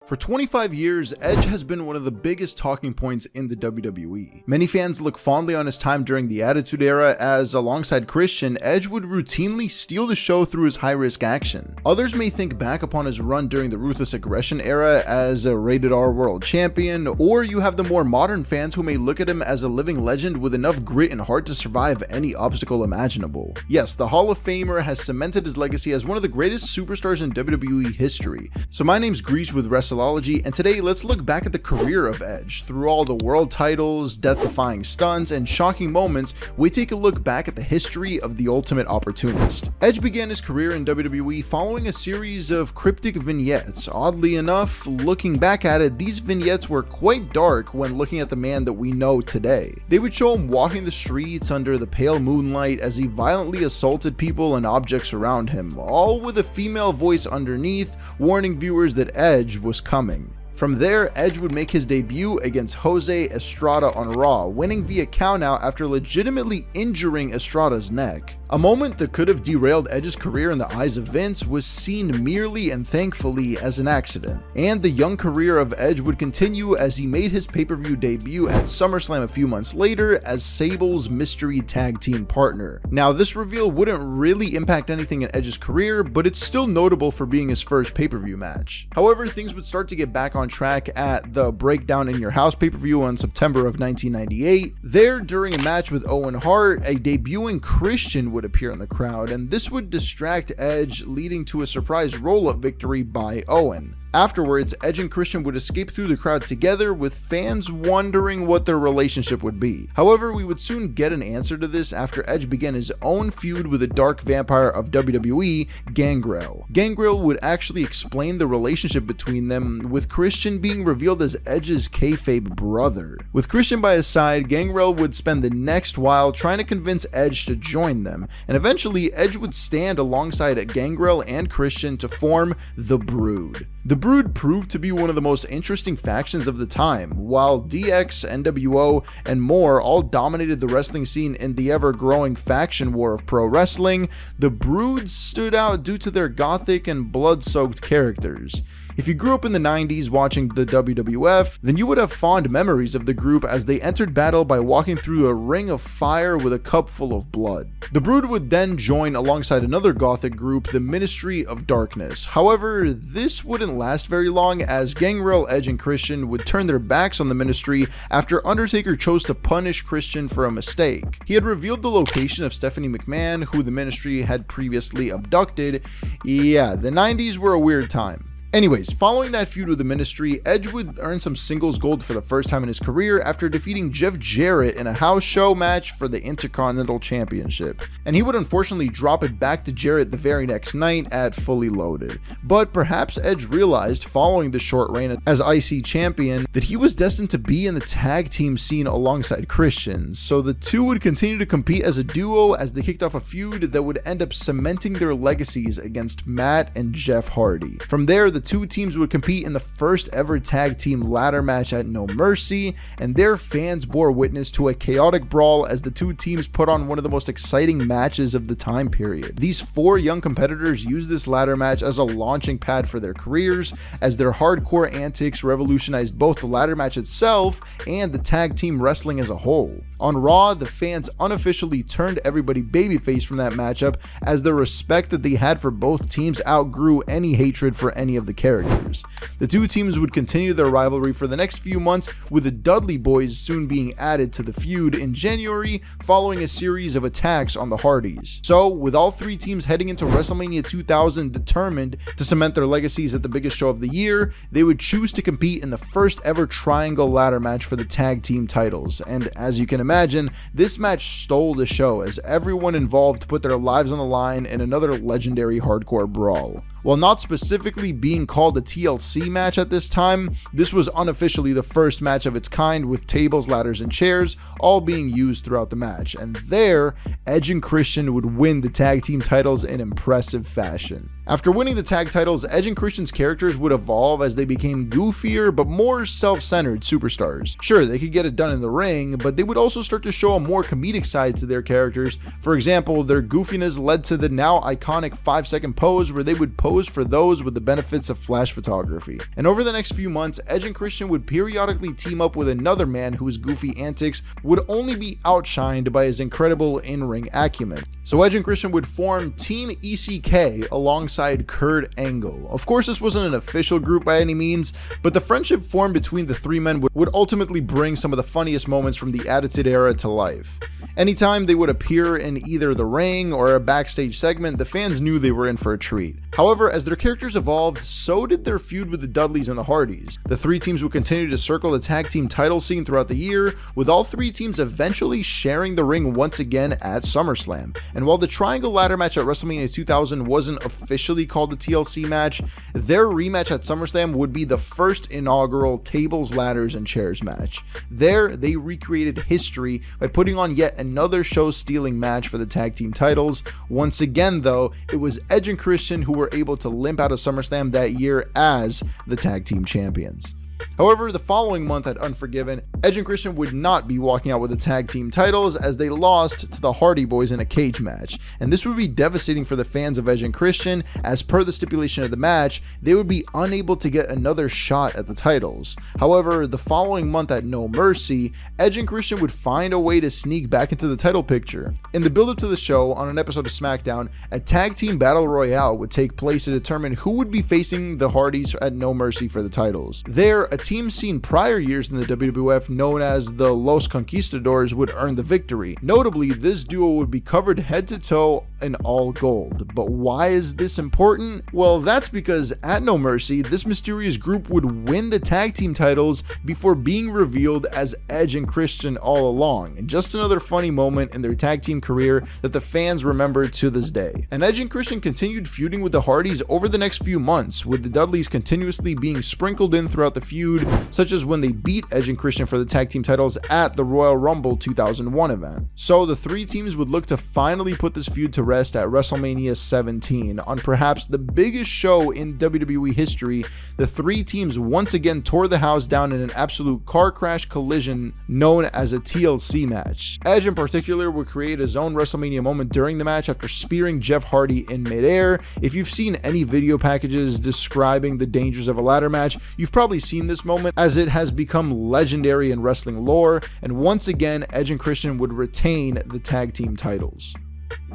For 25 years, Edge has been one of the biggest talking points in the WWE. Many fans look fondly on his time during the Attitude Era as, alongside Christian, Edge would routinely steal the show through his high-risk action. Others may think back upon his run during the Ruthless Aggression Era as a rated R World Champion, or you have the more modern fans who may look at him as a living legend with enough grit and heart to survive any obstacle imaginable. Yes, the Hall of Famer has cemented his legacy as one of the greatest superstars in WWE history. So my name's Greece with Wrestleology, and today let's look back at the career of Edge. Through all the world titles, death-defying stunts, and shocking moments, we take a look back at the history of the ultimate opportunist. Edge began his career in WWE following a series of cryptic vignettes. Oddly enough, looking back at it, these vignettes were quite dark when looking at the man that we know today. They would show him walking the streets under the pale moonlight as he violently assaulted people and objects around him, all with a female voice underneath, warning viewers that Edge was coming. From there, Edge would make his debut against Jose Estrada on Raw, winning via countout after legitimately injuring Estrada's neck. A moment that could have derailed Edge's career in the eyes of Vince was seen merely and thankfully as an accident. And the young career of Edge would continue as he made his pay-per-view debut at SummerSlam a few months later as Sable's mystery tag team partner. Now, this reveal wouldn't really impact anything in Edge's career, but it's still notable for being his first pay-per-view match. However, things would start to get back on track at the Breakdown in Your House pay-per-view in September of 1998. There, during a match with Owen Hart, a debuting Christian would appear in the crowd, and this would distract Edge, leading to a surprise roll-up victory by Owen. Afterwards, Edge and Christian would escape through the crowd together, with fans wondering what their relationship would be. However, we would soon get an answer to this after Edge began his own feud with the dark vampire of WWE, Gangrel. Gangrel would actually explain the relationship between them, with Christian being revealed as Edge's kayfabe brother. With Christian by his side, Gangrel would spend the next while trying to convince Edge to join them, and eventually Edge would stand alongside Gangrel and Christian to form The Brood. The Brood proved to be one of the most interesting factions of the time. While DX, NWO, and more all dominated the wrestling scene in the ever-growing faction war of pro wrestling, the Brood stood out due to their gothic and blood-soaked characters. If you grew up in the 90s watching the WWF, then you would have fond memories of the group as they entered battle by walking through a ring of fire with a cup full of blood. The Brood would then join alongside another gothic group, the Ministry of Darkness. However, this wouldn't last very long as Gangrel, Edge, and Christian would turn their backs on the Ministry after Undertaker chose to punish Christian for a mistake. He had revealed the location of Stephanie McMahon, who the Ministry had previously abducted. Yeah, the 90s were a weird time. Anyways, following that feud with the Ministry, Edge would earn some singles gold for the first time in his career after defeating Jeff Jarrett in a house show match for the Intercontinental Championship. And he would unfortunately drop it back to Jarrett the very next night at Fully Loaded. But perhaps Edge realized, following the short reign as IC champion, that he was destined to be in the tag team scene alongside Christian. So the two would continue to compete as a duo as they kicked off a feud that would end up cementing their legacies against Matt and Jeff Hardy. From there, the two teams would compete in the first ever tag team ladder match at No Mercy, and their fans bore witness to a chaotic brawl as the two teams put on one of the most exciting matches of the time period. These four young competitors used this ladder match as a launching pad for their careers, as their hardcore antics revolutionized both the ladder match itself and the tag team wrestling as a whole. On Raw, the fans unofficially turned everybody babyface from that matchup, as the respect that they had for both teams outgrew any hatred for any of the characters. The two teams would continue their rivalry for the next few months, with the Dudley Boys soon being added to the feud in January following a series of attacks on the Hardys. So, with all three teams heading into WrestleMania 2000 determined to cement their legacies at the biggest show of the year, they would choose to compete in the first ever triangle ladder match for the tag team titles. And as you can imagine, this match stole the show as everyone involved put their lives on the line in another legendary hardcore brawl. While not specifically being called a TLC match at this time, this was unofficially the first match of its kind, with tables, ladders, and chairs all being used throughout the match. And there, Edge and Christian would win the tag team titles in impressive fashion. After winning the tag titles, Edge and Christian's characters would evolve as they became goofier but more self-centered superstars. Sure, they could get it done in the ring, but they would also start to show a more comedic side to their characters. For example, their goofiness led to the now iconic 5-second pose where they would pose pose for those with the benefits of flash photography. And over the next few months, Edge and Christian would periodically team up with another man whose goofy antics would only be outshined by his incredible in-ring acumen. So Edge and Christian would form Team ECK alongside Kurt Angle. Of course, this wasn't an official group by any means, but the friendship formed between the three men would ultimately bring some of the funniest moments from the Attitude Era to life. Anytime they would appear in either the ring or a backstage segment, the fans knew they were in for a treat. However, as their characters evolved, so did their feud with the Dudleys and the Hardys. The three teams would continue to circle the tag team title scene throughout the year, with all three teams eventually sharing the ring once again at SummerSlam. And while the Triangle Ladder match at WrestleMania 2000 wasn't officially called the TLC match, their rematch at SummerSlam would be the first inaugural tables, ladders, and chairs match. There, they recreated history by putting on yet another show-stealing match for the tag team titles. Once again, though, it was Edge and Christian who were able to limp out of SummerSlam that year as the tag team champions. However, the following month at Unforgiven, Edge and Christian would not be walking out with the tag team titles as they lost to the Hardy Boys in a cage match, and this would be devastating for the fans of Edge and Christian, as per the stipulation of the match, they would be unable to get another shot at the titles. However, the following month at No Mercy, Edge and Christian would find a way to sneak back into the title picture. In the build-up to the show, on an episode of SmackDown, a tag team battle royale would take place to determine who would be facing the Hardys at No Mercy for the titles. There, a team seen prior years in the WWF known as the Los Conquistadors would earn the victory. Notably, this duo would be covered head to toe in all gold. But why is this important? Well, that's because at No Mercy, this mysterious group would win the tag team titles before being revealed as Edge and Christian all along, and just another funny moment in their tag team career that the fans remember to this day. And Edge and Christian continued feuding with the Hardys over the next few months, with the Dudleys continuously being sprinkled in throughout the feud, such as when they beat Edge and Christian for the tag team titles at the Royal Rumble 2001 event. So the three teams would look to finally put this feud to rest at WrestleMania 17. On perhaps the biggest show in WWE history, the three teams once again tore the house down in an absolute car crash collision known as a TLC match. Edge in particular would create his own WrestleMania moment during the match after spearing Jeff Hardy in midair. If you've seen any video packages describing the dangers of a ladder match, you've probably seen this moment, as it has become legendary in wrestling lore, and once again Edge and Christian would retain the tag team titles.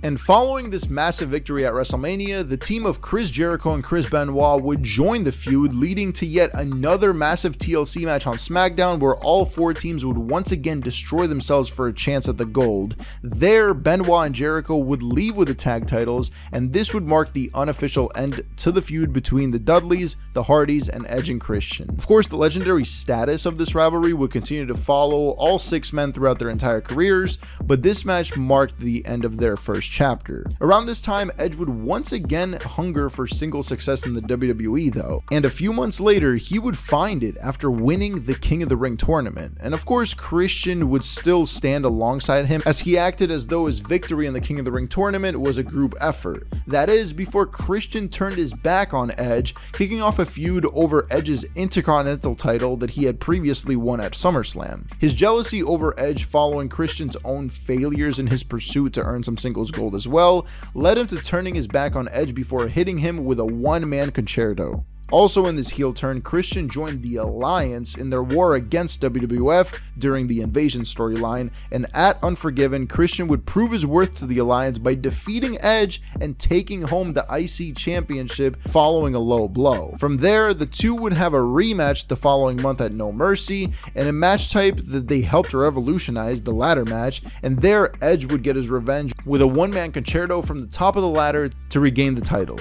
And following this massive victory at WrestleMania, the team of Chris Jericho and Chris Benoit would join the feud, leading to yet another massive TLC match on SmackDown where all four teams would once again destroy themselves for a chance at the gold. There, Benoit and Jericho would leave with the tag titles, and this would mark the unofficial end to the feud between the Dudleys, the Hardys, and Edge and Christian. Of course, the legendary status of this rivalry would continue to follow all six men throughout their entire careers, but this match marked the end of their first chapter. Around this time, Edge would once again hunger for single success in the WWE though, and a few months later he would find it after winning the King of the Ring tournament. And of course, Christian would still stand alongside him as he acted as though his victory in the King of the Ring tournament was a group effort. That is, before Christian turned his back on Edge, kicking off a feud over Edge's Intercontinental title that he had previously won at SummerSlam. His jealousy over Edge following Christian's own failures in his pursuit to earn some singles gold as well led him to turning his back on Edge before hitting him with a one-man concerto. Also in this heel turn, Christian joined the Alliance in their war against WWF during the Invasion storyline, and at Unforgiven, Christian would prove his worth to the Alliance by defeating Edge and taking home the IC Championship following a low blow. From there, the two would have a rematch the following month at No Mercy, and a match type that they helped revolutionize, the ladder match, and there Edge would get his revenge with a one-man concerto from the top of the ladder to regain the title.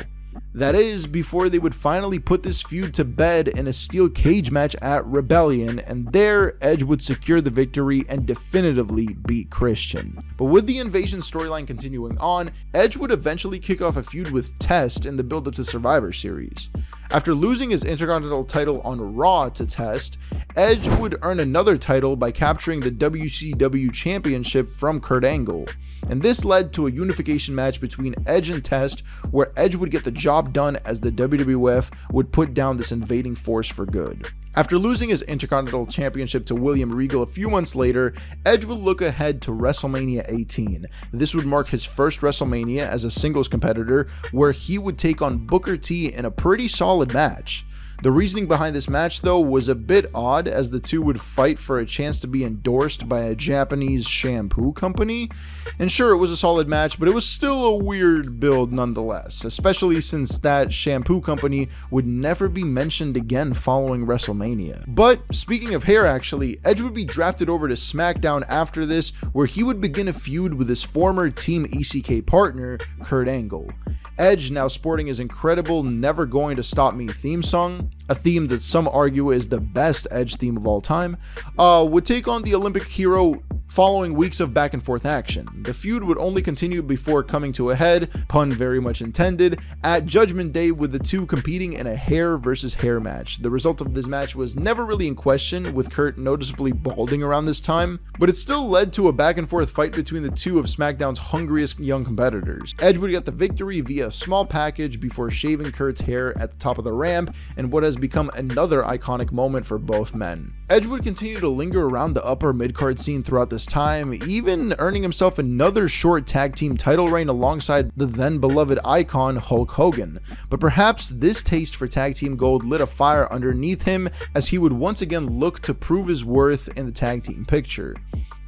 That is, before they would finally put this feud to bed in a steel cage match at Rebellion, and there Edge would secure the victory and definitively beat Christian. But with the Invasion storyline continuing on, Edge would eventually kick off a feud with Test in the build-up to Survivor Series. After losing his Intercontinental title on Raw to Test, Edge would earn another title by capturing the WCW Championship from Kurt Angle. And this led to a unification match between Edge and Test, where Edge would get the job job done, as the WWF would put down this invading force for good. After losing his Intercontinental Championship to William Regal a few months later, Edge would look ahead to WrestleMania 18. This would mark his first WrestleMania as a singles competitor, where he would take on Booker T in a pretty solid match. The reasoning behind this match, though, was a bit odd, as the two would fight for a chance to be endorsed by a Japanese shampoo company. And sure, it was a solid match, but it was still a weird build nonetheless, especially since that shampoo company would never be mentioned again following WrestleMania. But speaking of hair, actually, Edge would be drafted over to SmackDown after this, where he would begin a feud with his former Team ECK partner, Kurt Angle. Edge, now sporting his incredible "Never Going to Stop Me" theme song, a theme that some argue is the best Edge theme of all time, would take on the Olympic hero following weeks of back and forth action. The feud would only continue before coming to a head, pun very much intended, at Judgment Day, with the two competing in a hair versus hair match. The result of this match was never really in question, with Kurt noticeably balding around this time, but it still led to a back and forth fight between the two of SmackDown's hungriest young competitors. Edge would get the victory via a small package before shaving Kurt's hair at the top of the ramp, in what has become another iconic moment for both men. Edge would continue to linger around the upper mid-card scene throughout this time, even earning himself another short tag team title reign alongside the then beloved icon Hulk Hogan. But perhaps this taste for tag team gold lit a fire underneath him, as he would once again look to prove his worth in the tag team picture.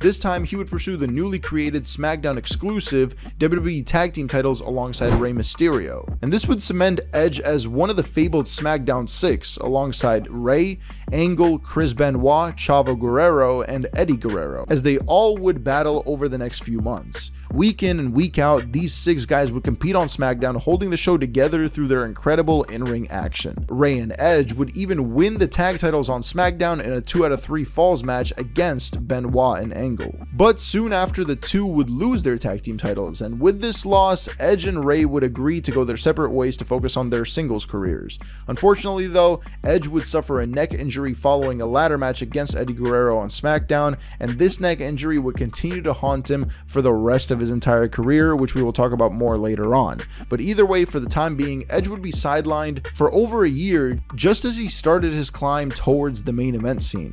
This time, he would pursue the newly created SmackDown exclusive WWE Tag Team titles alongside Rey Mysterio. And this would cement Edge as one of the fabled SmackDown Six, alongside Rey, Angle, Chris Benoit, Chavo Guerrero, and Eddie Guerrero, as they all would battle over the next few months. Week in and week out, these six guys would compete on SmackDown, holding the show together through their incredible in-ring action. Rey and Edge would even win the tag titles on SmackDown in a 2 out of 3 falls match against Benoit and Angle. But soon after, the two would lose their tag team titles, and with this loss, Edge and Rey would agree to go their separate ways to focus on their singles careers. Unfortunately though, Edge would suffer a neck injury following a ladder match against Eddie Guerrero on SmackDown, and this neck injury would continue to haunt him for the rest of his entire career, which we will talk about more later on. But either way, for the time being, Edge would be sidelined for over a year, just as he started his climb towards the main event scene.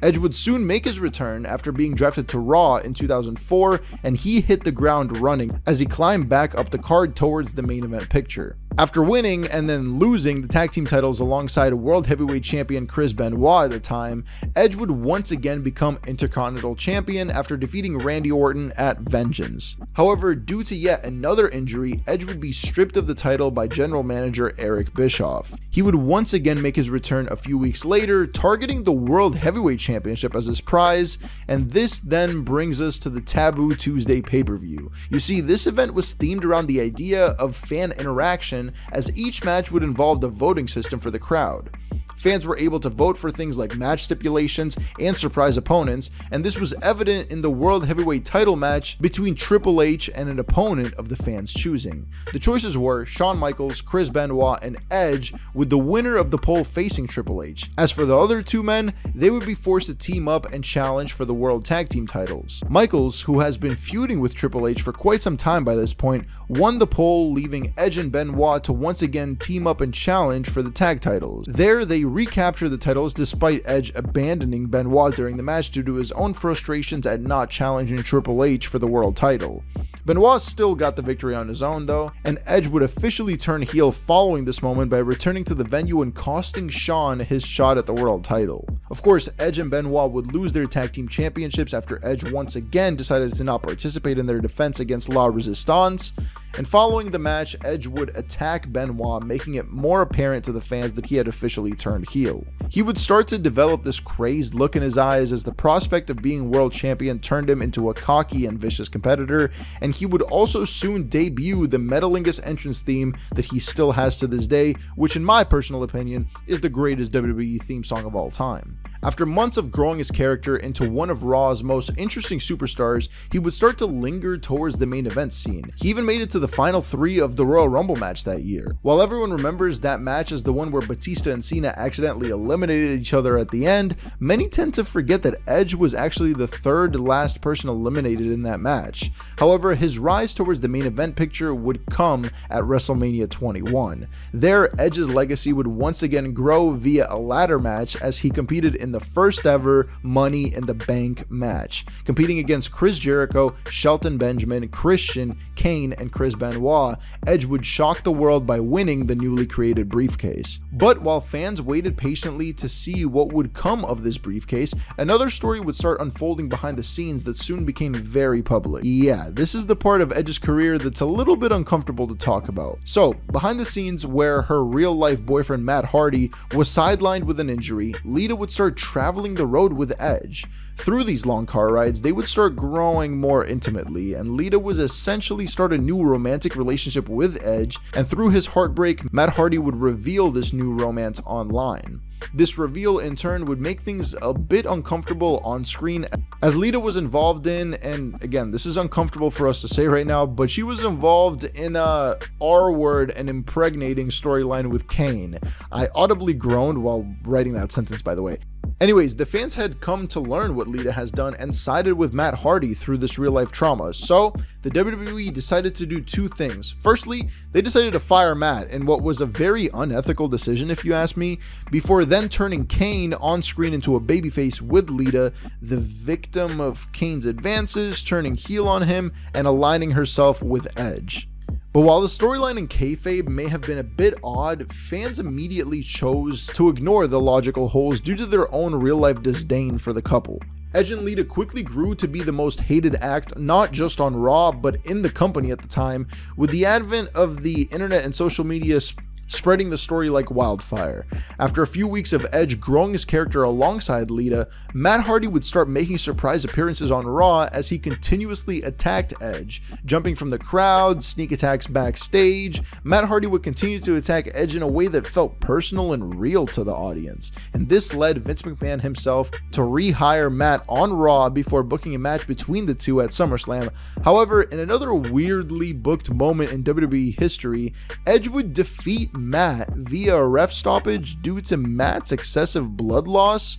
Edge would soon make his return after being drafted to Raw in 2004, and he hit the ground running as he climbed back up the card towards the main event picture. After winning and then losing the tag team titles alongside World Heavyweight Champion Chris Benoit at the time, Edge would once again become Intercontinental Champion after defeating Randy Orton at Vengeance. However, due to yet another injury, Edge would be stripped of the title by General Manager Eric Bischoff. He would once again make his return a few weeks later, targeting the World Heavyweight Championship as his prize, and this then brings us to the Taboo Tuesday pay-per-view. You see, this event was themed around the idea of fan interaction, as each match would involve a voting system for the crowd. Fans were able to vote for things like match stipulations and surprise opponents, and this was evident in the World Heavyweight title match between Triple H and an opponent of the fans' choosing. The choices were Shawn Michaels, Chris Benoit, and Edge, with the winner of the poll facing Triple H. As for the other two men, they would be forced to team up and challenge for the World Tag Team titles. Michaels, who has been feuding with Triple H for quite some time by this point, won the poll, leaving Edge and Benoit to once again team up and challenge for the tag titles. There, they recapture the titles despite Edge abandoning Benoit during the match due to his own frustrations at not challenging Triple H for the world title. Benoit still got the victory on his own though, and Edge would officially turn heel following this moment by returning to the venue and costing Shawn his shot at the world title. Of course, Edge and Benoit would lose their tag team championships after Edge once again decided to not participate in their defense against La Resistance. And following the match, Edge would attack Benoit, making it more apparent to the fans that he had officially turned heel. He would start to develop this crazed look in his eyes as the prospect of being world champion turned him into a cocky and vicious competitor, and he would also soon debut the Metalingus entrance theme that he still has to this day, which in my personal opinion is the greatest WWE theme song of all time. After months of growing his character into one of Raw's most interesting superstars, he would start to linger towards the main event scene. He even made it to the final 3 of the Royal Rumble match that year. While everyone remembers that match as the one where Batista and Cena accidentally eliminated each other at the end, many tend to forget that Edge was actually the 3rd last person eliminated in that match. However, his rise towards the main event picture would come at WrestleMania 21. There, Edge's legacy would once again grow via a ladder match as he competed in the first ever Money in the Bank match, competing against Chris Jericho, Shelton Benjamin, Christian, Kane, and Chris Benoit. Edge would shock the world by winning the newly created briefcase. But while fans waited patiently to see what would come of this briefcase, another story would start unfolding behind the scenes that soon became very public. Yeah, this is the part of Edge's career that's a little bit uncomfortable to talk about. So, behind the scenes where her real-life boyfriend Matt Hardy was sidelined with an injury, Lita would start traveling the road with Edge. Through these long car rides, they would start growing more intimately, and Lita would essentially start a new romantic relationship with Edge, and through his heartbreak, Matt Hardy would reveal this new romance online. This reveal in turn would make things a bit uncomfortable on screen, as Lita was involved in, and again, this is uncomfortable for us to say right now, but she was involved in a R-word and impregnating storyline with Kane. I audibly groaned while writing that sentence, by the way. Anyways, the fans had come to learn what Lita has done and sided with Matt Hardy through this real-life trauma, so the WWE decided to do 2 things. Firstly, they decided to fire Matt in what was a very unethical decision if you ask me, before then turning Kane on screen into a babyface with Lita, the victim of Kane's advances, turning heel on him and aligning herself with Edge. But while the storyline in kayfabe may have been a bit odd, fans immediately chose to ignore the logical holes due to their own real-life disdain for the couple. Edge and Lita quickly grew to be the most hated act, not just on Raw, but in the company at the time, with the advent of the internet and social media spreading the story like wildfire. After a few weeks of Edge growing his character alongside Lita, Matt Hardy would start making surprise appearances on Raw as he continuously attacked Edge, jumping from the crowd, sneak attacks backstage. Matt Hardy would continue to attack Edge in a way that felt personal and real to the audience, and this led Vince McMahon himself to rehire Matt on Raw before booking a match between the two at SummerSlam. However, in another weirdly booked moment in WWE history, Edge would defeat Matt via a ref stoppage due to Matt's excessive blood loss.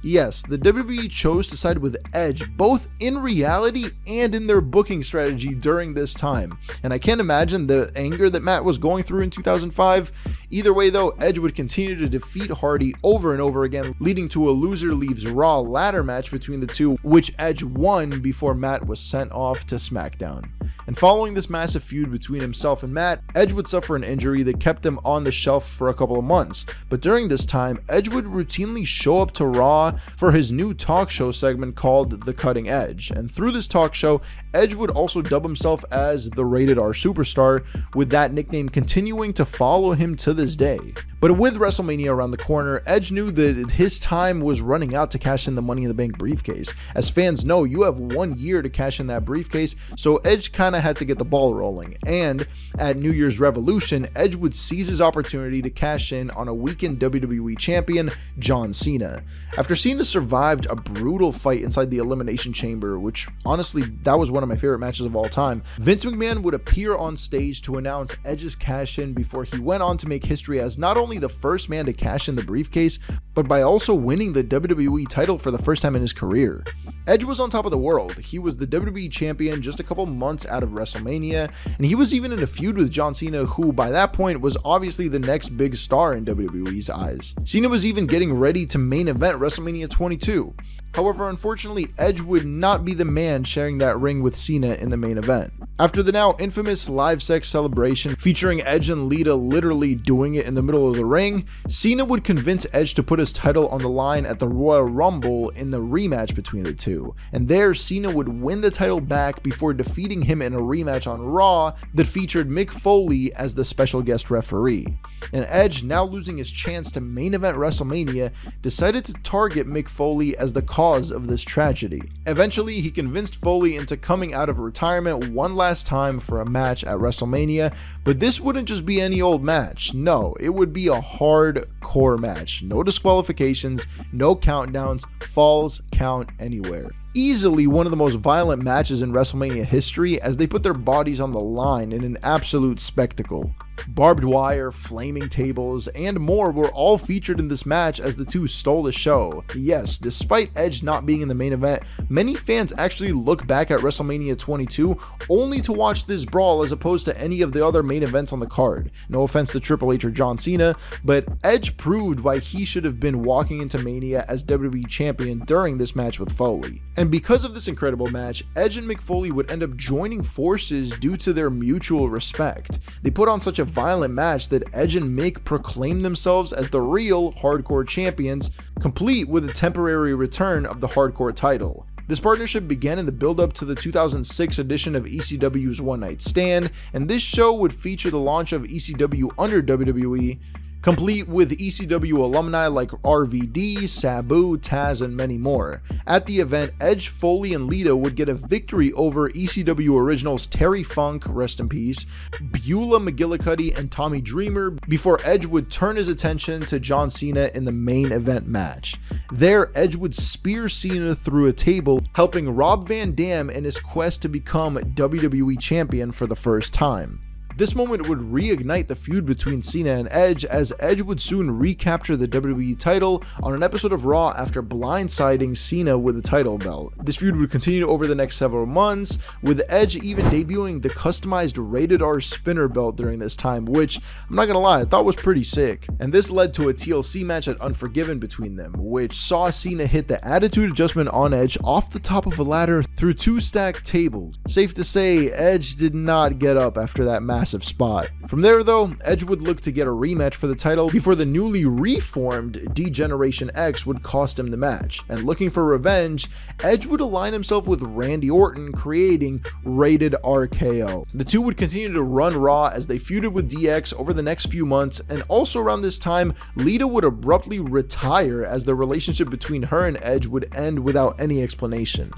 Yes, the WWE chose to side with Edge both in reality and in their booking strategy during this time, and I can't imagine the anger that Matt was going through in 2005. Either way though, Edge would continue to defeat Hardy over and over again, leading to a loser leaves Raw ladder match between the two, which Edge won before Matt was sent off to SmackDown. And following this massive feud between himself and Matt, Edge would suffer an injury that kept him on the shelf for a couple of months. But during this time, Edge would routinely show up to Raw for his new talk show segment called The Cutting Edge. And through this talk show, Edge would also dub himself as the Rated R Superstar, with that nickname continuing to follow him to this day. But with WrestleMania around the corner, Edge knew that his time was running out to cash in the Money in the Bank briefcase. As fans know, you have 1 year to cash in that briefcase, so Edge kind of had to get the ball rolling. And at New Year's Revolution, Edge would seize his opportunity to cash in on a weakened WWE Champion, John Cena. After Cena survived a brutal fight inside the Elimination Chamber, which honestly, that was one of my favorite matches of all time, Vince McMahon would appear on stage to announce Edge's cash in before he went on to make history as not only the first man to cash in the briefcase, but by also winning the WWE title for the first time in his career. Edge was on top of the world. He was the WWE Champion just a couple months out of WrestleMania, and he was even in a feud with John Cena, who by that point was obviously the next big star in WWE's eyes. Cena was even getting ready to main event WrestleMania 22. However, unfortunately, Edge would not be the man sharing that ring with Cena in the main event. After the now infamous live sex celebration featuring Edge and Lita literally doing it in the middle of the ring, Cena would convince Edge to put his title on the line at the Royal Rumble in the rematch between the two. And there, Cena would win the title back before defeating him in in a rematch on Raw that featured Mick Foley as the special guest referee. And Edge, now losing his chance to main event WrestleMania, decided to target Mick Foley as the cause of this tragedy. Eventually, he convinced Foley into coming out of retirement one last time for a match at WrestleMania, but this wouldn't just be any old match. No, it would be a hardcore match. No disqualifications, no countdowns, falls count anywhere. Easily one of the most violent matches in WrestleMania history, as they put their bodies on the line in an absolute spectacle. Barbed wire, flaming tables, and more were all featured in this match as the two stole the show. Yes, despite Edge not being in the main event, many fans actually look back at WrestleMania 22 only to watch this brawl as opposed to any of the other main events on the card. No offense to Triple H or John Cena, but Edge proved why he should have been walking into Mania as WWE Champion during this match with Foley. And because of this incredible match, Edge and Mick Foley would end up joining forces due to their mutual respect. They put on such a violent match that Edge and Mick proclaimed themselves as the real hardcore champions, complete with a temporary return of the hardcore title. This partnership began in the build-up to the 2006 edition of ECW's One Night Stand, and this show would feature the launch of ECW under WWE, complete with ECW alumni like RVD, Sabu, Taz, and many more. At the event, Edge, Foley, and Lita would get a victory over ECW originals Terry Funk, rest in peace, Beulah McGillicuddy, and Tommy Dreamer, before Edge would turn his attention to John Cena in the main event match. There, Edge would spear Cena through a table, helping Rob Van Dam in his quest to become WWE Champion for the first time. This moment would reignite the feud between Cena and Edge, as Edge would soon recapture the WWE title on an episode of Raw after blindsiding Cena with the title belt. This feud would continue over the next several months, with Edge even debuting the customized Rated R spinner belt during this time, which, I'm not gonna lie, I thought was pretty sick. And this led to a TLC match at Unforgiven between them, which saw Cena hit the Attitude Adjustment on Edge off the top of a ladder through two stacked tables. Safe to say, Edge did not get up after that massive spot. From there though, Edge would look to get a rematch for the title before the newly reformed D-Generation X would cost him the match. And looking for revenge, Edge would align himself with Randy Orton, creating Rated RKO. The two would continue to run Raw as they feuded with DX over the next few months, and also around this time, Lita would abruptly retire as the relationship between her and Edge would end without any explanation.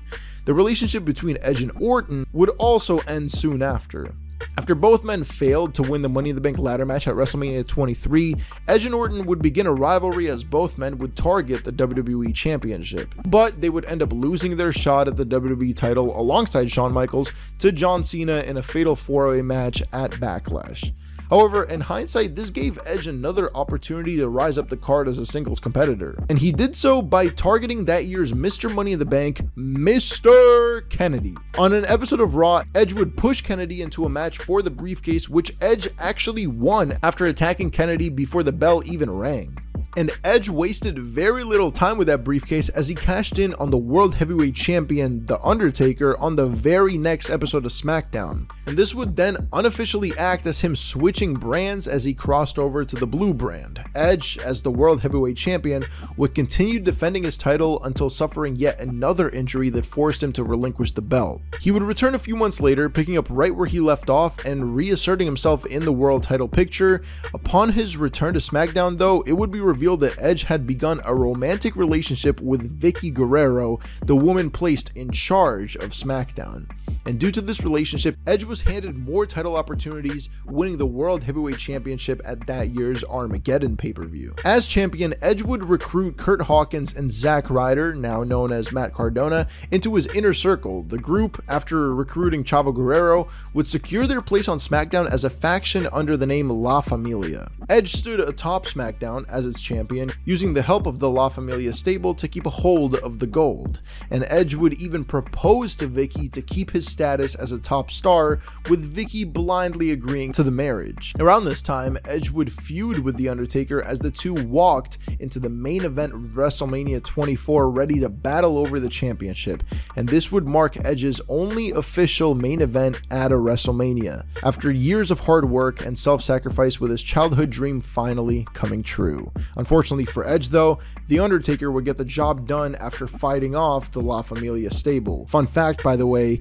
The relationship between Edge and Orton would also end soon after. After both men failed to win the Money in the Bank ladder match at WrestleMania 23, Edge and Orton would begin a rivalry as both men would target the WWE Championship. But they would end up losing their shot at the WWE title alongside Shawn Michaels to John Cena in a fatal 4-way match at Backlash. However, in hindsight, this gave Edge another opportunity to rise up the card as a singles competitor, and he did so by targeting that year's Mr. Money in the Bank, Mr. Kennedy. On an episode of Raw, Edge would push Kennedy into a match for the briefcase, which Edge actually won after attacking Kennedy before the bell even rang. And Edge wasted very little time with that briefcase as he cashed in on the World Heavyweight Champion, The Undertaker, on the very next episode of SmackDown. And this would then unofficially act as him switching brands as he crossed over to the blue brand. Edge, as the World Heavyweight Champion, would continue defending his title until suffering yet another injury that forced him to relinquish the belt. He would return a few months later, picking up right where he left off and reasserting himself in the world title picture. Upon his return to SmackDown though, it would be revealed that Edge had begun a romantic relationship with Vicky Guerrero, the woman placed in charge of SmackDown. And due to this relationship, Edge was handed more title opportunities, winning the World Heavyweight Championship at that year's Armageddon pay-per-view. As champion, Edge would recruit Kurt Hawkins and Zack Ryder, now known as Matt Cardona, into his inner circle. The group, after recruiting Chavo Guerrero, would secure their place on SmackDown as a faction under the name La Familia. Edge stood atop SmackDown as its champion, using the help of the La Familia stable to keep a hold of the gold. And Edge would even propose to Vicky to keep his status as a top star, with Vicky blindly agreeing to the marriage. Around this time, Edge would feud with The Undertaker as the two walked into the main event of WrestleMania 24 ready to battle over the championship, and this would mark Edge's only official main event at a WrestleMania, after years of hard work and self-sacrifice, with his childhood dream finally coming true. Unfortunately for Edge though, The Undertaker would get the job done after fighting off the La Familia stable. Fun fact, by the way,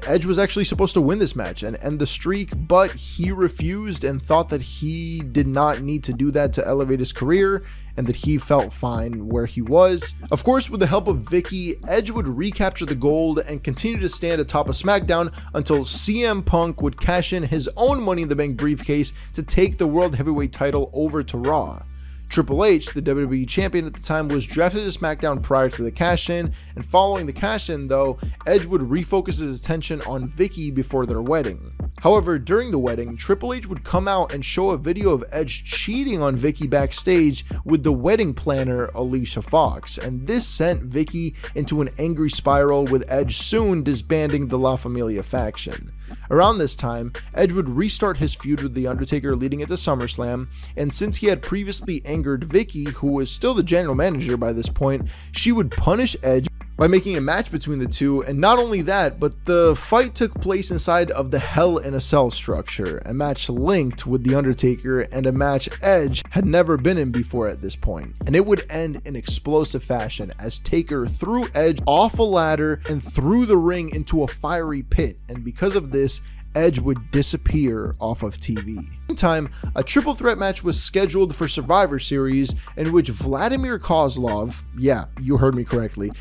Edge was actually supposed to win this match and end the streak, but he refused and thought that he did not need to do that to elevate his career, and that he felt fine where he was. Of course, with the help of Vicky, Edge would recapture the gold and continue to stand atop of SmackDown until CM Punk would cash in his own Money in the Bank briefcase to take the World Heavyweight title over to Raw. Triple H, the WWE Champion at the time, was drafted to SmackDown prior to the cash-in, and following the cash-in though, Edge would refocus his attention on Vicky before their wedding. However, during the wedding, Triple H would come out and show a video of Edge cheating on Vicky backstage with the wedding planner, Alicia Fox, and this sent Vicky into an angry spiral, with Edge soon disbanding the La Familia faction. Around this time, Edge would restart his feud with The Undertaker leading into SummerSlam, and since he had previously angered Vicky, who was still the general manager by this point, she would punish Edge by making a match between the two. And not only that, but the fight took place inside of the Hell in a Cell structure, a match linked with The Undertaker and a match Edge had never been in before at this point. And it would end in explosive fashion as Taker threw Edge off a ladder and threw the ring into a fiery pit, and because of this, Edge would disappear off of TV. Meantime, a triple threat match was scheduled for Survivor Series in which Vladimir Kozlov, yeah, you heard me correctly,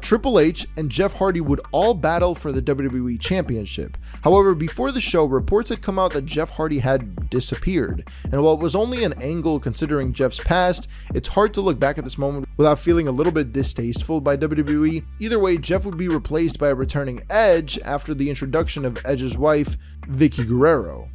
Triple H and Jeff Hardy would all battle for the WWE Championship. However, before the show, reports had come out that Jeff Hardy had disappeared, and while it was only an angle considering Jeff's past, it's hard to look back at this moment without feeling a little bit distasteful by WWE. Either way, Jeff would be replaced by a returning Edge after the introduction of Edge's wife, Vicky Guerrero.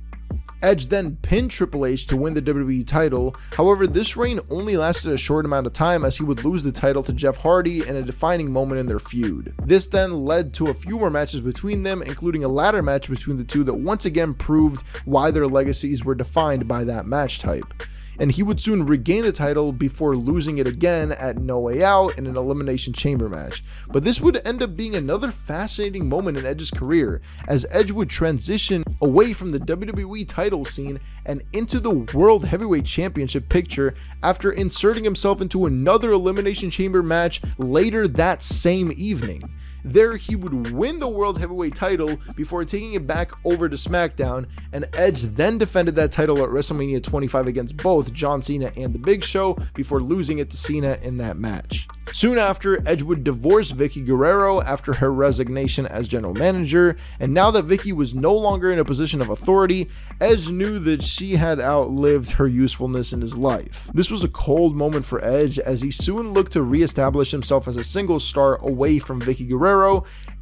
Edge then pinned Triple H to win the WWE title. However, this reign only lasted a short amount of time, as he would lose the title to Jeff Hardy in a defining moment in their feud. This then led to a few more matches between them, including a ladder match between the two that once again proved why their legacies were defined by that match type. And he would soon regain the title before losing it again at No Way Out in an Elimination Chamber match. But this would end up being another fascinating moment in Edge's career, as Edge would transition away from the WWE title scene and into the World Heavyweight Championship picture after inserting himself into another Elimination Chamber match later that same evening. There, he would win the World Heavyweight title before taking it back over to SmackDown, and Edge then defended that title at WrestleMania 25 against both John Cena and The Big Show before losing it to Cena in that match. Soon after, Edge would divorce Vicky Guerrero after her resignation as general manager, and now that Vicky was no longer in a position of authority, Edge knew that she had outlived her usefulness in his life. This was a cold moment for Edge, as he soon looked to re-establish himself as a singles star away from Vicky Guerrero.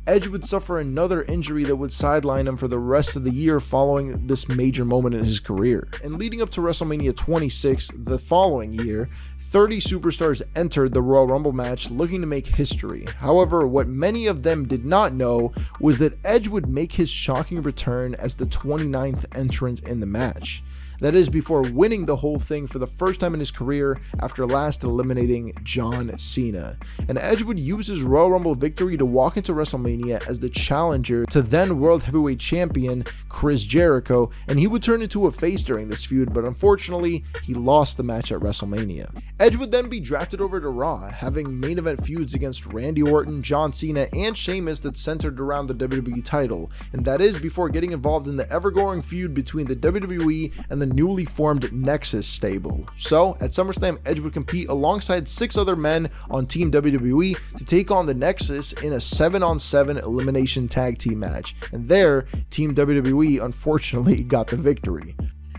Edge would suffer another injury that would sideline him for the rest of the year following this major moment in his career. And leading up to WrestleMania 26 the following year, 30 superstars entered the Royal Rumble match looking to make history. However, what many of them did not know was that Edge would make his shocking return as the 29th entrant in the match. That is, before winning the whole thing for the first time in his career after last eliminating John Cena. And Edge would use his Royal Rumble victory to walk into WrestleMania as the challenger to then World Heavyweight Champion Chris Jericho, and he would turn into a face during this feud, but unfortunately, he lost the match at WrestleMania. Edge would then be drafted over to Raw, having main event feuds against Randy Orton, John Cena, and Sheamus that centered around the WWE title, and that is before getting involved in the ever-growing feud between the WWE and the newly formed Nexus stable. So at SummerSlam, Edge would compete alongside 6 other men on Team WWE to take on the Nexus in a 7-on-7 elimination tag team match, and there Team WWE unfortunately got the victory.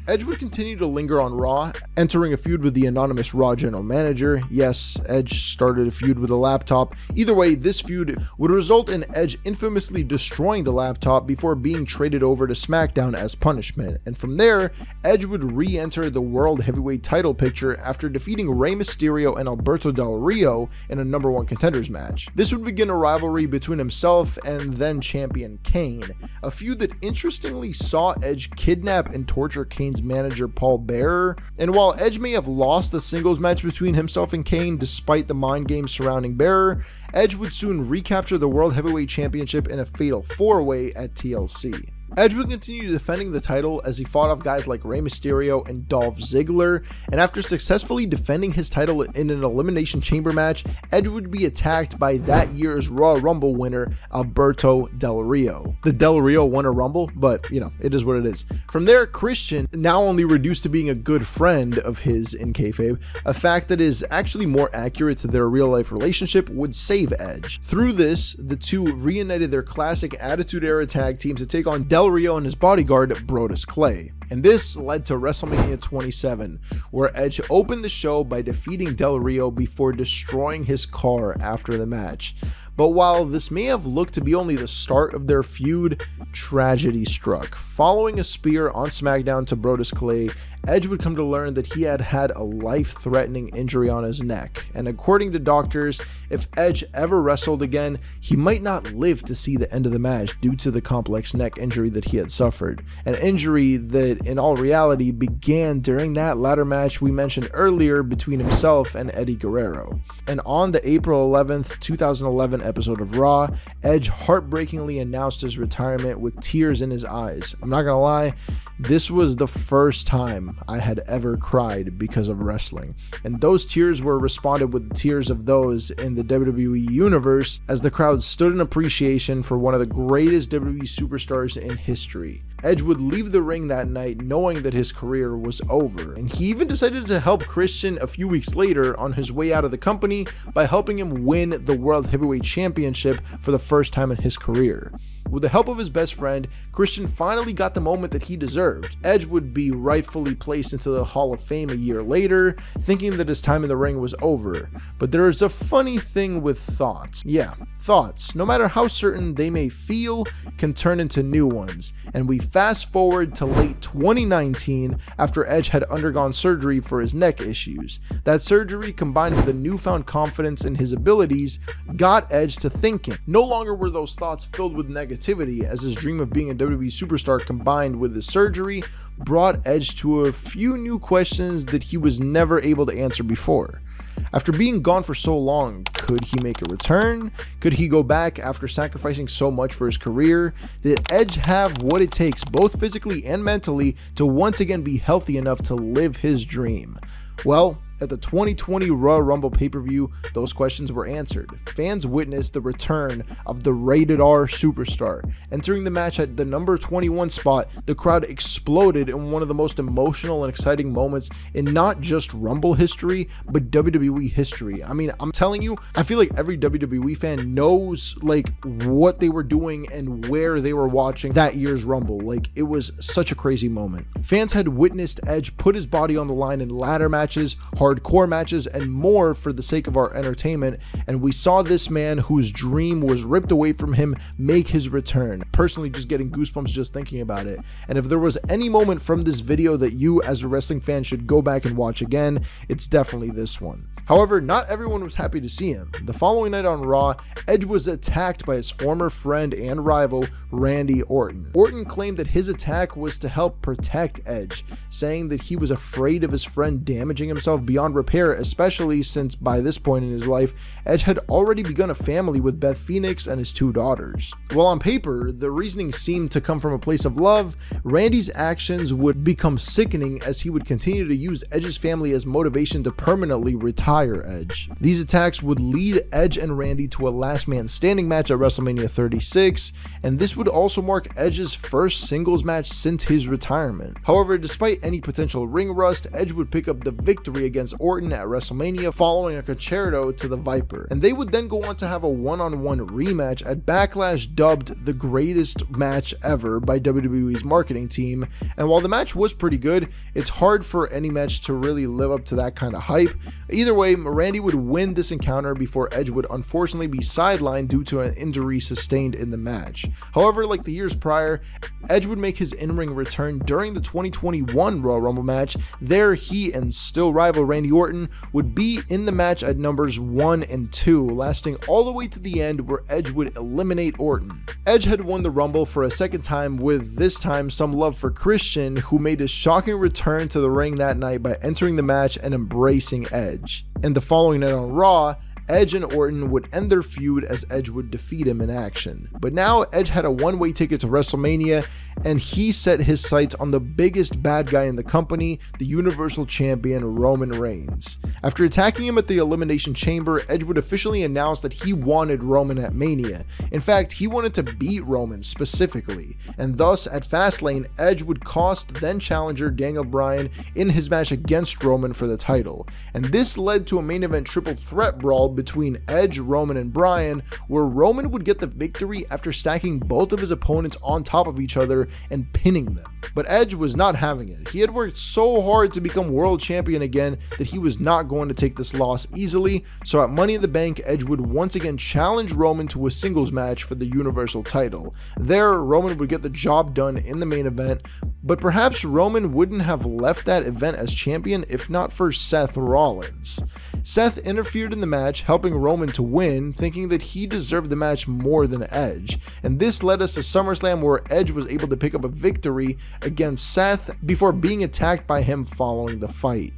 Edge would continue to linger on Raw, entering a feud with the anonymous Raw general manager. Yes, Edge started a feud with a laptop. Either way, this feud would result in Edge infamously destroying the laptop before being traded over to SmackDown as punishment. And from there, Edge would re-enter the World Heavyweight title picture after defeating Rey Mysterio and Alberto Del Rio in a number 1 contenders match. This would begin a rivalry between himself and then champion Kane, a feud that interestingly saw Edge kidnap and torture Kane's manager Paul Bearer. And while Edge may have lost the singles match between himself and Kane despite the mind games surrounding Bearer, Edge would soon recapture the World Heavyweight Championship in a fatal 4-way at TLC. Edge would continue defending the title as he fought off guys like Rey Mysterio and Dolph Ziggler, and after successfully defending his title in an Elimination Chamber match, Edge would be attacked by that year's Royal Rumble winner, Alberto Del Rio. The Del Rio won a Rumble, but it is what it is. From there, Christian, now only reduced to being a good friend of his in kayfabe, a fact that is actually more accurate to their real life relationship, would save Edge. Through this, the two reunited their classic Attitude Era tag teams to take on Del Rio and his bodyguard, Brodus Clay. And this led to WrestleMania 27, where Edge opened the show by defeating Del Rio before destroying his car after the match. But while this may have looked to be only the start of their feud, tragedy struck. Following a spear on SmackDown to Brodus Clay, Edge would come to learn that he had a life-threatening injury on his neck, and according to doctors, if Edge ever wrestled again, he might not live to see the end of the match due to the complex neck injury that he had suffered, an injury that in all reality began during that ladder match we mentioned earlier between himself and Eddie Guerrero. And on the April 11th, 2011 episode of Raw, Edge heartbreakingly announced his retirement with tears in his eyes. I'm not gonna lie, this was the first time I had ever cried because of wrestling, and those tears were responded with the tears of those in the WWE universe as the crowd stood in appreciation for one of the greatest WWE superstars in history. Edge would leave the ring that night knowing that his career was over, and he even decided to help Christian a few weeks later on his way out of the company by helping him win the World Heavyweight Championship for the first time in his career. With the help of his best friend, Christian finally got the moment that he deserved. Edge would be rightfully placed into the Hall of Fame a year later, thinking that his time in the ring was over. But there is a funny thing with thoughts. Yeah, thoughts, no matter how certain they may feel, can turn into new ones. And we fast forward to late 2019 after Edge had undergone surgery for his neck issues. That surgery, combined with a newfound confidence in his abilities, got Edge to thinking. No longer were those thoughts filled with negativity, as his dream of being a WWE superstar combined with the surgery brought Edge to a few new questions that he was never able to answer before. After being gone for so long, could he make a return? Could he go back after sacrificing so much for his career? Did Edge have what it takes, both physically and mentally, to once again be healthy enough to live his dream? Well, at the 2020 Royal Rumble pay-per-view, those questions were answered. Fans witnessed the return of the rated R superstar. Entering the match at the number 21 spot, the crowd exploded in one of the most emotional and exciting moments in not just Rumble history, but WWE history. I mean, I'm telling you, I feel like every WWE fan knows what they were doing and where they were watching that year's Rumble. It was such a crazy moment. Fans had witnessed Edge put his body on the line in ladder matches, hardcore matches, and more for the sake of our entertainment, and we saw this man whose dream was ripped away from him make his return. Personally, just getting goosebumps just thinking about it. And if there was any moment from this video that you as a wrestling fan should go back and watch again, it's definitely this one. However, not everyone was happy to see him. The following night on Raw, Edge was attacked by his former friend and rival, Randy Orton. Orton claimed that his attack was to help protect Edge, saying that he was afraid of his friend damaging himself beyond repair, especially since by this point in his life, Edge had already begun a family with Beth Phoenix and his 2 daughters. While on paper, the reasoning seemed to come from a place of love, Randy's actions would become sickening as he would continue to use Edge's family as motivation to permanently retire Edge. These attacks would lead Edge and Randy to a last man standing match at WrestleMania 36, and this would also mark Edge's first singles match since his retirement. However, despite any potential ring rust, Edge would pick up the victory against Orton at WrestleMania following a concerto to the Viper, and they would then go on to have a one-on-one rematch at Backlash, dubbed the greatest match ever by WWE's marketing team. And while the match was pretty good, it's hard for any match to really live up to that kind of hype. Either way, Randy would win this encounter before Edge would unfortunately be sidelined due to an injury sustained in the match. However, like the years prior, Edge would make his in-ring return during the 2021 Royal Rumble match. There, he and still rival Randy Orton would be in the match at numbers 1 and 2, lasting all the way to the end where Edge would eliminate Orton. Edge had won the Rumble for a second time, with this time some love for Christian, who made his shocking return to the ring that night by entering the match and embracing Edge. And the following night on Raw, Edge and Orton would end their feud as Edge would defeat him in action. But now Edge had a one-way ticket to WrestleMania, and he set his sights on the biggest bad guy in the company, the Universal Champion Roman Reigns. After attacking him at the Elimination Chamber, Edge would officially announce that he wanted Roman at Mania. In fact, he wanted to beat Roman specifically, and thus at Fastlane, Edge would cost then challenger Daniel Bryan in his match against Roman for the title. And this led to a main event triple threat brawl between Edge, Roman, and Bryan, where Roman would get the victory after stacking both of his opponents on top of each other and pinning them. But Edge was not having it. He had worked so hard to become world champion again that he was not going to take this loss easily, so at Money in the Bank, Edge would once again challenge Roman to a singles match for the Universal title. There, Roman would get the job done in the main event, but perhaps Roman wouldn't have left that event as champion if not for Seth Rollins. Seth interfered in the match, helping Roman to win, thinking that he deserved the match more than Edge, and this led us to SummerSlam, where Edge was able to pick up a victory against Seth before being attacked by him following the fight.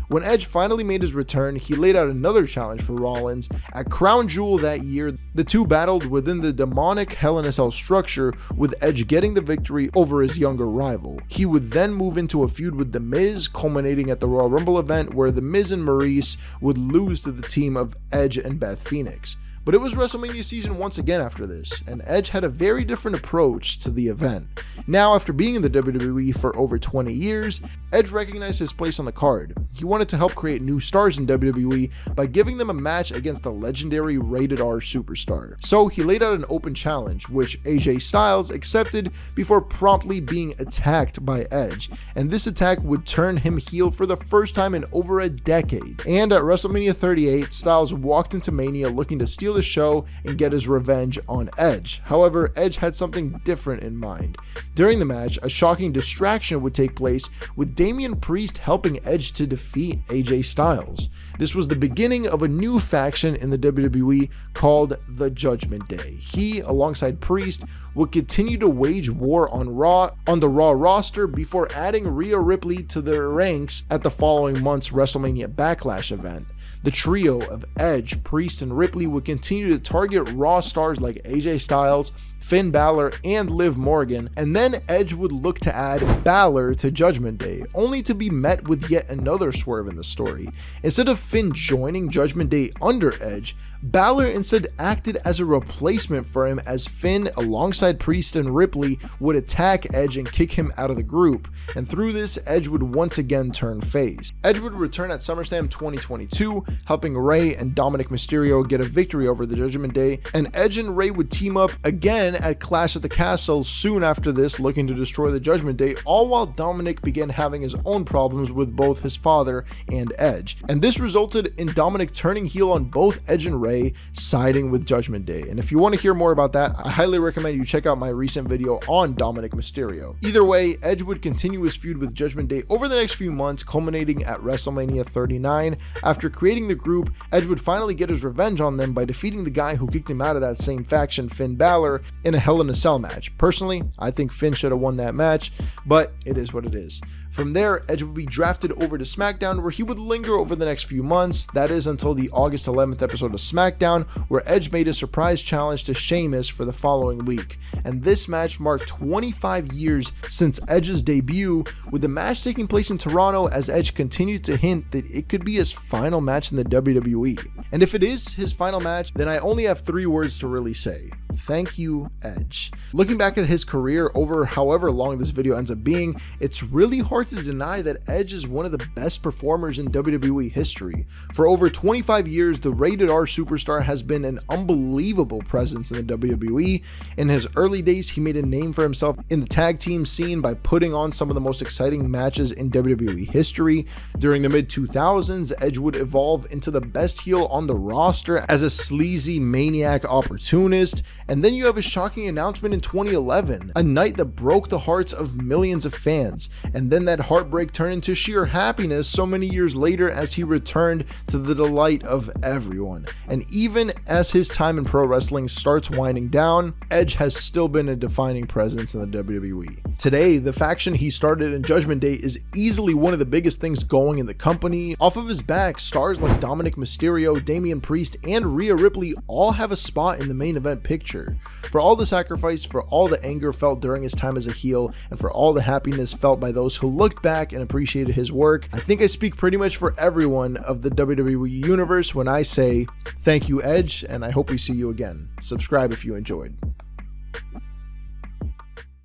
When Edge finally made his return, he laid out another challenge for Rollins. At Crown Jewel that year, the two battled within the demonic Hell in a Cell structure, with Edge getting the victory over his younger rival. He would then move into a feud with The Miz, culminating at the Royal Rumble event, where The Miz and Maurice would lose to the team of Edge and Beth Phoenix. But it was WrestleMania season once again after this, and Edge had a very different approach to the event. Now, after being in the WWE for over 20 years, Edge recognized his place on the card. He wanted to help create new stars in WWE by giving them a match against the legendary Rated R superstar. So he laid out an open challenge, which AJ Styles accepted before promptly being attacked by Edge, and this attack would turn him heel for the first time in over a decade. And at WrestleMania 38, Styles walked into Mania looking to steal the show and get his revenge on Edge. However, Edge had something different in mind. During the match, a shocking distraction would take place, with Damian Priest helping Edge to defeat AJ Styles. This was the beginning of a new faction in the WWE called the Judgment Day. He, alongside Priest, would continue to wage war on the Raw roster before adding Rhea Ripley to their ranks at the following month's WrestleMania Backlash event. The trio of Edge, Priest, and Ripley would continue to target Raw stars like AJ Styles, Finn Balor, and Liv Morgan, and then Edge would look to add Balor to Judgment Day, only to be met with yet another swerve in the story. Instead of Finn joining Judgment Day under Edge, Balor instead acted as a replacement for him, as Finn, alongside Priest and Ripley, would attack Edge and kick him out of the group, and through this, Edge would once again turn face. Edge would return at SummerSlam 2022, helping Rey and Dominic Mysterio get a victory over the Judgment Day, and Edge and Rey would team up again at Clash at the Castle soon after this, looking to destroy the Judgment Day, all while Dominic began having his own problems with both his father and Edge. And this resulted in Dominic turning heel on both Edge and Rey, siding with Judgment Day. And if you want to hear more about that, I highly recommend you check out my recent video on Dominic Mysterio. Either way, Edge would continue his feud with Judgment Day over the next few months, culminating at WrestleMania 39. After creating the group, Edge would finally get his revenge on them by defeating the guy who kicked him out of that same faction, Finn Balor, in a Hell in a Cell match. Personally, I think Finn should have won that match, but it is what it is. From there, Edge would be drafted over to SmackDown, where he would linger over the next few months, that is until the August 11th episode of SmackDown, where Edge made a surprise challenge to Sheamus for the following week. And this match marked 25 years since Edge's debut, with the match taking place in Toronto, as Edge continued to hint that it could be his final match in the WWE. And if it is his final match, then I only have 3 words to really say. Thank you, Edge. Looking back at his career over however long this video ends up being, it's really hard to deny that Edge is one of the best performers in WWE history. For over 25 years, the Rated R superstar has been an unbelievable presence in the WWE. In his early days, he made a name for himself in the tag team scene by putting on some of the most exciting matches in WWE history. During the mid-2000s, Edge would evolve into the best heel on the roster as a sleazy maniac opportunist. And then you have a shocking announcement in 2011, a night that broke the hearts of millions of fans, and then that heartbreak turned into sheer happiness so many years later as he returned to the delight of everyone. And even as his time in pro wrestling starts winding down, Edge has still been a defining presence in the WWE. Today, the faction he started in Judgment Day is easily one of the biggest things going in the company. Off of his back, stars like Dominic Mysterio, Damian Priest, and Rhea Ripley all have a spot in the main event picture. For all the sacrifice, for all the anger felt during his time as a heel, and for all the happiness felt by those who looked back and appreciated his work, I think I speak pretty much for everyone of the WWE Universe when I say, thank you Edge, and I hope we see you again. Subscribe if you enjoyed.